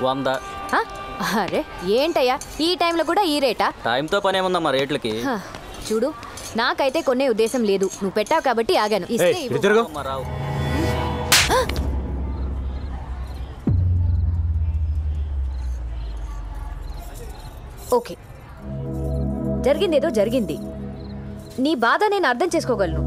100. అరే ఏంటయ్యా ఈ టైంలో కూడా ఈ రేటా? టైంతో పని ఏముందమ్మా రేట్లకి? చూడు నాకైతే కొనే ఉద్దేశం లేదు, నువ్వు పెట్టావు కాబట్టి ఆగాను. రావు. ఓకే, జరిగిందేదో జరిగింది. నీ బాధ నేను అర్థం చేసుకోగలను.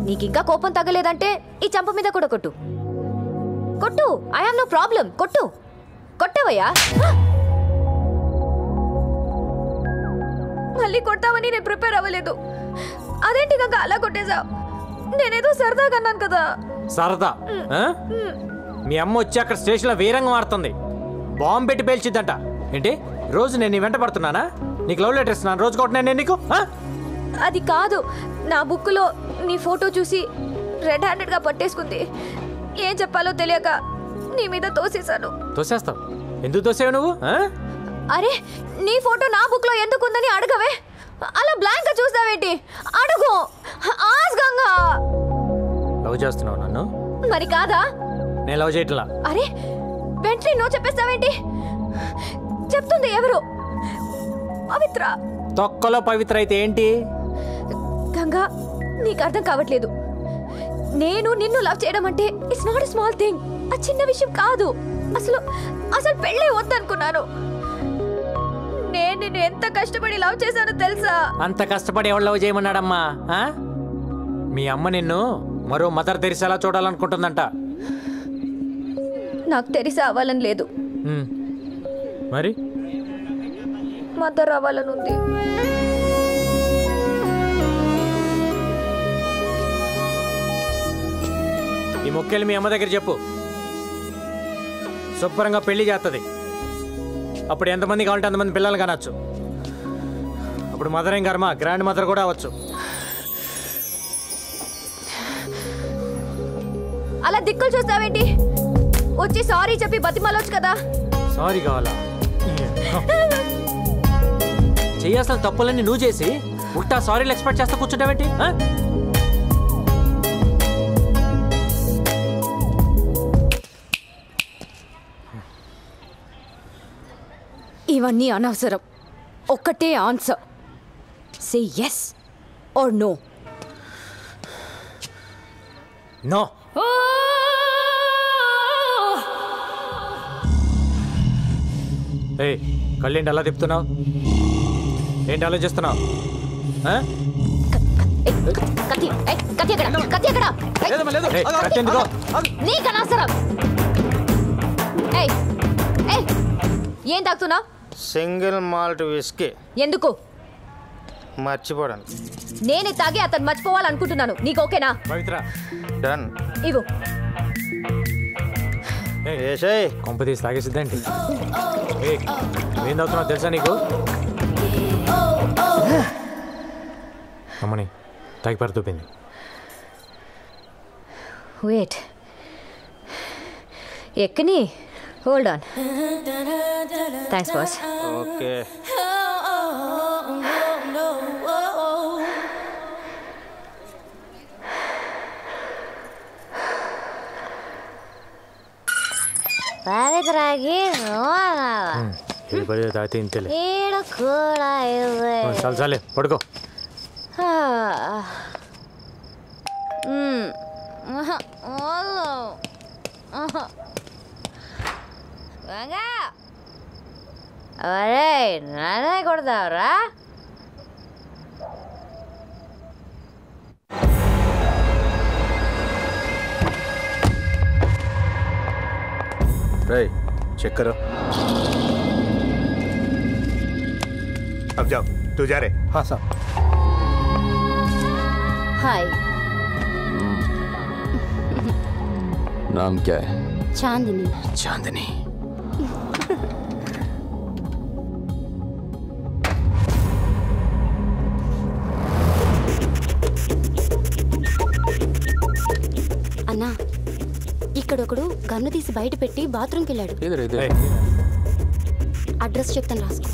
నీకింకా కోపం తగ్గలేదంటే ఈ చంప మీద కూడా కొట్టు. కొట్టు, ఐ హావ్ నో ప్రాబ్లం. కొట్టు. కొట్టవయ్యా. మళ్ళీ కొట్టావని నేను ప్రిపేర్ అవ్వలేదు. అదేంటి గంగా అలా కొట్టేశావు? నేనేదో సరదాగా అన్నాను కదా. సరదా? మీ అమ్మ వచ్చి అక్కడ స్టేషన్లో వీరంగం ఆడుతుంది, బాంబు పెట్టి పేల్చిద్దంట. ఏంటి రోజు నేను నీ వెంట పడుతున్నానా? నీకు లవ్ లెటర్ ఇస్తున్నాను, రోజు కొట్టినా నేను నీకు? అది కాదు, నా బుక్లో నీ ఫోటో చూసి రెడ్ హ్యాండెడ్గా పట్టేసుకుంది. ఏం చెప్పాలో తెలియక నీ మీద తోసేశాను. తోసేస్తావు? ఎందుకు తోసేవు నువ్వు? అరే నీ ఫోటో నా బుక్లో ఎందుకుందని అడగవే. అలా బ్లాంక్గా చూస్తావేంటి? అడుగు. ఆస్గంగా లవ్ చేస్తున్నావు నన్ను? మరి కాదా? నేను లవ్ చేయట్లా. అరే వెంటనే నో చెప్పేస్తావేంటి? చెప్తుంది ఎవరు? పవిత్ర. తొక్కలో పవిత్ర అయితే ఏంటి? గంగా నీకు అర్థం కావట్లేదు. నేను నిన్ను లవ్ చేయడం అంటే it's not a small thing. ఆ చిన్న విషయం కాదు. అసలు అసలు పెళ్ళే వద్దనుకున్నాను. నేను నిన్ను ఎంత కష్టపడి లవ్ చేశానో తెలుసా? అంత కష్టపడి ఎవరు లవ్ చేయమన్నాడమ్మా? మీ అమ్మ నిన్ను మరో మదర్ తెరిసేలా చూడాలనుకుంటుందంట. నాకు తెరిసే అవ్వాలని లేదు, మరి మదర్ అవ్వాలని ఉంది. ఈ మొక్కేళ్ళు మీ అమ్మ దగ్గర చెప్పు, శుభ్రంగా పెళ్లి చేస్తుంది. అప్పుడు ఎంతమంది కావాలంటే అంతమంది పిల్లలు కానొచ్చు. అప్పుడు మదర్ ఏం కర్మ, గ్రాండ్ మదర్ కూడా అవ్వచ్చు. అలా దిక్కులు చూస్తావేంటి? వచ్చి సారీ చెప్పి బతిమాలొచ్చు కదా. సారీ కావాలా? చేయాల్సిన తప్పులన్నీ నువ్వు చేసి ఉల్టా సారీలు ఎక్స్పెక్ట్ చేస్తా కూర్చుంటావేంటి? ఇవన్నీ అనవసరం. ఒక్కటే answer, say yes or no. No. ఏ కళ్ళేంటి అలా తిప్పుతున్నావు? ఏంటి ఆలోచిస్తున్నావు? ఏం తాగుతున్నావు? Single malt whisky. ఎందుకు? మర్చిపోవడానికి. నేనే తాగి అతను మర్చిపోవాలనుకుంటున్నాను. నీకు ఓకేనా? పవిత్ర డన్. ఇవ్వు. కొంప తీసి తాగేసిద్దండి. ఏం తాగుతున్నావు తెలుసా నీకు? అమ్మని తాగి పరుతూపింది. వెయిట్, ఎక్కని. Hold on. Thanks boss. Okay. పవిత్రకి తాగితే ఇంతలే. ఈడ కూడా చాలు చాలే, పడుకో. అరే నానే కొడతావురా? चेक करो. अब जाओ, तू जा रहे? हाँ साहब. हाय. नाम क्या है? चांदनी. चांदनी. అన్నా, ఇక్కడొకడు గన్ను తీసి బయట పెట్టి బాత్రూమ్కి వెళ్ళాడు. అడ్రస్ చెప్తాను, రాసుకో.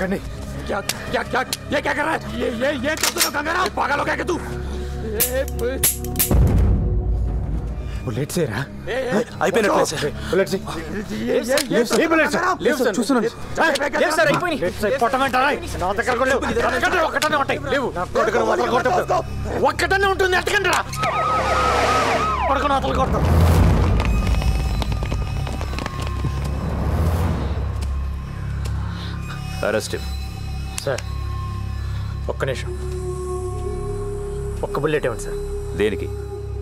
कन्नी क्या क्या क्या ये क्या कर रहा है? ये कर दो गंगाराम, पागल हो गया क्या तू? बुलेट से रहा? అయిపోయినట్లే సార్ बुलेट से ये बुलेट से చూస్తున్నాను లేదు సార్ అయిపోయింది. కొట్టమంటారా? నా దగ్గర కూడా లేవు. ఒక్కటనే ఉంటాయి. లేవు. నా కొడుకును వదలు కొట్టదు. ఒక్కటనే ఉంటుంది. ఎట్టకండిరా కొడుకును వదలు కొట్టదు. అరెస్ట్ సార్ ఒక్క నిమిషం. ఒక్క బుల్లెట్ ఇవ్వండి సార్. దేనికి?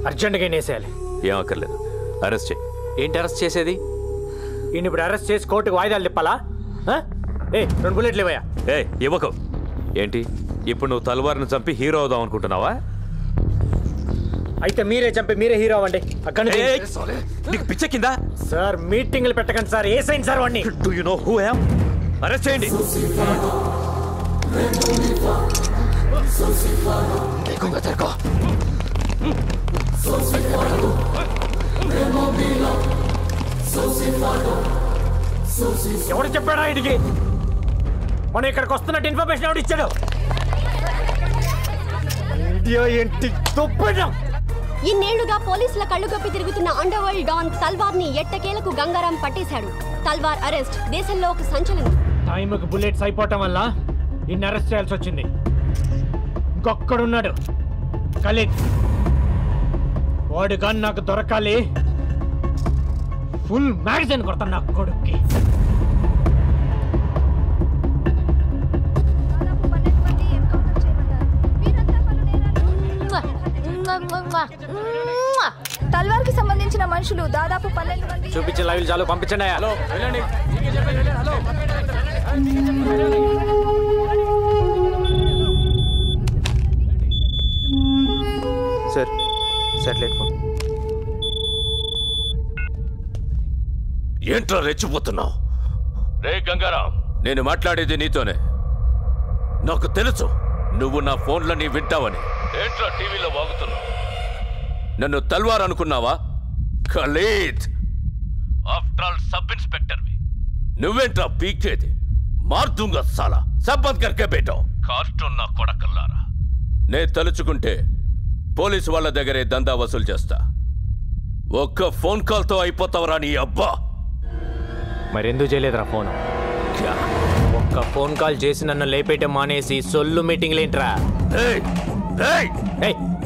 అర్జెంటుగా వేసేయాలి. ఏం అక్కర్లేదు, అరెస్ట్ చేయి. ఏంటి అరెస్ట్ చేసేది? ఈయన ఇప్పుడు అరెస్ట్ చేసి కోర్టుకు వాయిదాలు తిప్పాలా? ఏ 2 బుల్లెట్లు ఇవ్వయా? ఏ ఇవ్వకు. ఏంటి ఇప్పుడు నువ్వు తల్వార్ని చంపి హీరో అవుదాం అనుకుంటున్నావా? అయితే మీరే చంపి మీరే హీరో అవ్వండి. అక్కడ నీకు పిచ్చెక్కిందా? సార్ మీటింగ్లు పెట్టకండి సార్. ఏ సైన్ సార్ వాడిని? Do you know who I am? Arrest చేయండి. ఎవరు చెప్పాడా ఇంటికి? మనం ఇక్కడికి వస్తున్నట్టు ఇన్ఫర్మేషన్ ఎవరు ఇచ్చాడు? ఇండియా ఏంటి తొప్పడం? ఇన్నేళ్లుగా పోలీసుల కళ్ళు కప్పి తిరుగుతున్న అండర్ వరల్డ్ డాన్ తల్వార్ ని ఎట్టకేలకు గంగారాం పట్టేశాడు. తల్వార్ అరెస్ట్ దేశంలో ఒక సంచలనం. టైంకి బుల్లెట్స్ అయిపోవటం వల్ల ఇన్ని అరెస్ట్ చేయాల్సి వచ్చింది. ఇంకొక్కడున్నాడు ఖలీద్. వాడు కానీ నాకు దొరకాలి. ఫుల్ మ్యాగజైన్ కొడతాను నా కొడుక్కి. తల్వార్ కి సంబంధించిన మనుషులు దాదాపు 12 మంది. చూపించే లైవ్లు చాలు, పంపించండి. Hello sir satellite phone. ఏంట్రా రెచ్చిపోతున్నావు? రే గంగారాం, నేను మాట్లాడేది నీతోనే. నాకు తెలుసు నువ్వు నా ఫోన్లని వింటావని. ఏంట్రా టీవీలో వాగుతున్నావు? నన్ను తల్వార్ అనుకున్నావా? ఖలీద్, ఆఫ్టర్ ఆల్ సబ్ ఇన్స్పెక్టర్వి. నువ్వేంట్రా పీకేది? మార్దుంగా సాలా సబ్బంద్ కర్కే బేటో. కార్టూన్ నా కొడకల్లారా. నే తలుచుకుంటే పోలీసు వాళ్ళ దగ్గరే దందా వసూలు చేస్తా. ఒక్క ఫోన్ కాల్తో అయిపోతావరా నీ అబ్బా. మరెందుకు చేయలేదురా ఫోన్? ఒక్క ఫోన్ కాల్ చేసి నన్ను లేపేయటం మానేసి సొల్లు మీటింగ్లు ఏంట్రా?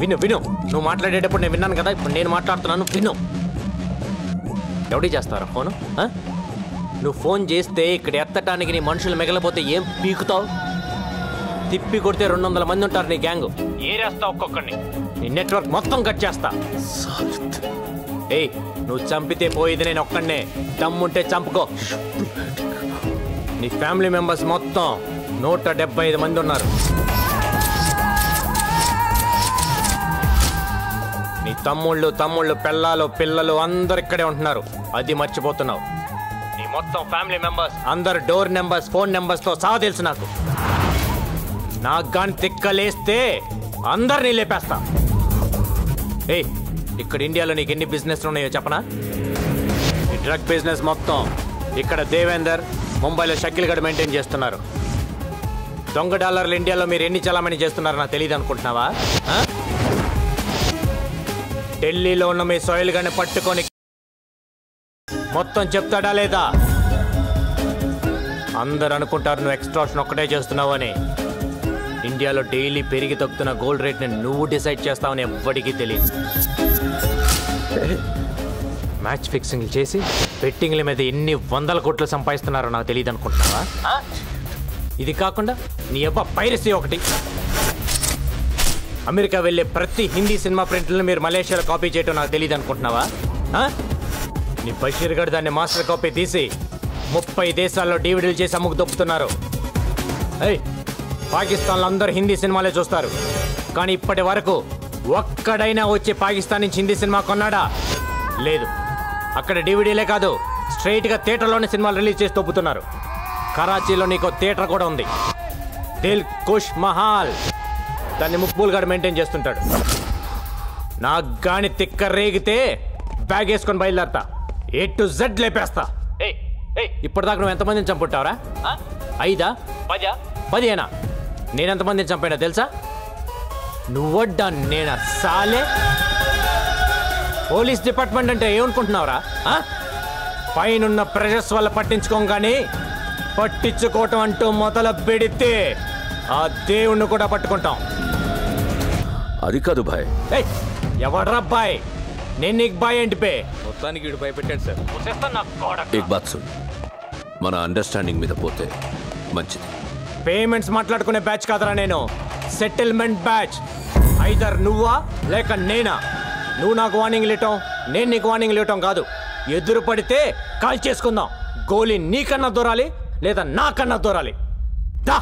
విను విను. నువ్వు మాట్లాడేటప్పుడు నేను విన్నాను కదా, ఇప్పుడు నేను మాట్లాడుతున్నాను విను. ఎవడి చేస్తారా ఫోను? నువ్వు ఫోన్ చేస్తే ఇక్కడ ఎత్తటానికి నీ మనుషులు మిగలపోతే ఏం పీకుతావు? తిప్పి కొడితే 200 మంది ఉంటారు నీ గ్యాంగ్. ఏరేస్తా ఒక్కొక్కడిని. నీ నెట్వర్క్ మొత్తం కట్ చేస్తా. ఏయ్, నువ్వు చంపితే పోయేది నేను ఒక్కడనే. దమ్ముంటే చంపుకో. నీ ఫ్యామిలీ మెంబర్స్ మొత్తం 175 మంది ఉన్నారు. నీ తమ్ముళ్ళు పెళ్ళాలు పిల్లలు అందరు ఇక్కడే ఉంటున్నారు. అది మర్చిపోతున్నావు. నీ మొత్తం ఫ్యామిలీ మెంబర్స్ అందరు డోర్ నెంబర్స్ ఫోన్ నెంబర్స్తో సహా తెలుసు నాకు. నాకు కానీ తిక్కలేస్తే అందరినీ లేపేస్తా. ఏయ్, ఇక్కడ ఇండియాలో నీకు ఎన్ని బిజినెస్ ఉన్నాయో చెప్పనా? ఈ డ్రగ్ బిజినెస్ మొత్తం ఇక్కడ దేవేందర్, ముంబైలో షకిల్ గడ్ మెయింటైన్ చేస్తున్నారు. దొంగ డాలర్లు ఇండియాలో మీరు ఎన్ని చలామణి చేస్తున్నారో నాకు తెలియదు అనుకుంటున్నావా? ఢిల్లీలో ఉన్న మీ సోయిల్ గడ్ని పట్టుకొని మొత్తం చెప్తాడా లేదా? అందరు అనుకుంటారు నువ్వు ఎక్స్ట్రాక్షన్ ఒక్కటే చేస్తున్నావు అని. ఇండియాలో డైలీ పెరిగి తగ్గుతున్న గోల్డ్ రేట్ని నువ్వు డిసైడ్ చేస్తావని ఎవ్వడికి తెలియదు. మ్యాచ్ ఫిక్సింగ్ చేసి బెట్టింగ్ల మీద ఎన్ని 100 కోట్లు సంపాదిస్తున్నారో నాకు తెలియదు అనుకుంటున్నావా? ఇది కాకుండా నీ అబ్బా పైరసీ ఒకటి. అమెరికా వెళ్ళే ప్రతి హిందీ సినిమా ప్రింట్లను మీరు మలేషియాలో కాపీ చేయటం నాకు తెలియదు అనుకుంటున్నావా? నీ బషీర్ గడ్ దాన్ని మాస్టర్ కాపీ తీసి 30 దేశాల్లో డివిడీలు చేసి అమ్ముకు దొప్పుతున్నారు. పాకిస్తాన్లో అందరూ హిందీ సినిమాలే చూస్తారు, కానీ ఇప్పటి వరకు ఒక్కడైనా వచ్చి పాకిస్తాన్ నుంచి హిందీ సినిమా కొన్నాడా? లేదు. అక్కడ డివిడీలే కాదు, స్ట్రైట్గా థియేటర్లోనే సినిమాలు రిలీజ్ చేసి తొప్పుతున్నారు. కరాచీలో నీకు థియేటర్ కూడా ఉంది, దిల్ కుష్ మహాల్. దాన్ని ముక్బూల్ గడ్ మెయింటైన్ చేస్తుంటాడు. నాకు గాని తిక్క రేగితే బ్యాగ్ వేసుకొని బయలుదేరతా, A to Z లేపేస్తా. ఇప్పటిదాకా నువ్వు ఎంతమందిని చంపుంటావురా? 5 10 నేనెంతమందిని చంపానో తెలుసా? నువ్వడ్డా నేనా సాలే? పోలీస్ డిపార్ట్మెంట్ అంటే ఏమనుకుంటున్నావురా? పైనున్న ప్రెషర్స్ వల్ల పట్టించుకోగానే పట్టించుకోవటం అంటూ మొదలు పెడితే ఆ దేవుణ్ణి కూడా పట్టుకుంటాం. అది కాదు భాయ్. ఎవడ్రా బాయ్? నేను నీకు బాయ్ ఏంటి పే? మొత్తానికి వీడు భయపెట్టాడు సార్. ఏక్ బాత్ సున్, మన అండర్స్టాండింగ్ మీద పోతే మంచిది. పేమెంట్స్ మాట్లాడుకునే బ్యాచ్ కాదరా నేను, సెటిల్మెంట్ బ్యాచ్. ఐదర్ నువ్వా లేక నేనా. నువ్వు నాకు వార్నింగ్ ఇవ్వటం, నేను నీకు వార్నింగ్ ఇవ్వటం కాదు. ఎదురు పడితే కాల్ చేసుకుందాం. గోలీ నీకన్నా దూరాలి లేదా నాకన్నా దూరాలి. దా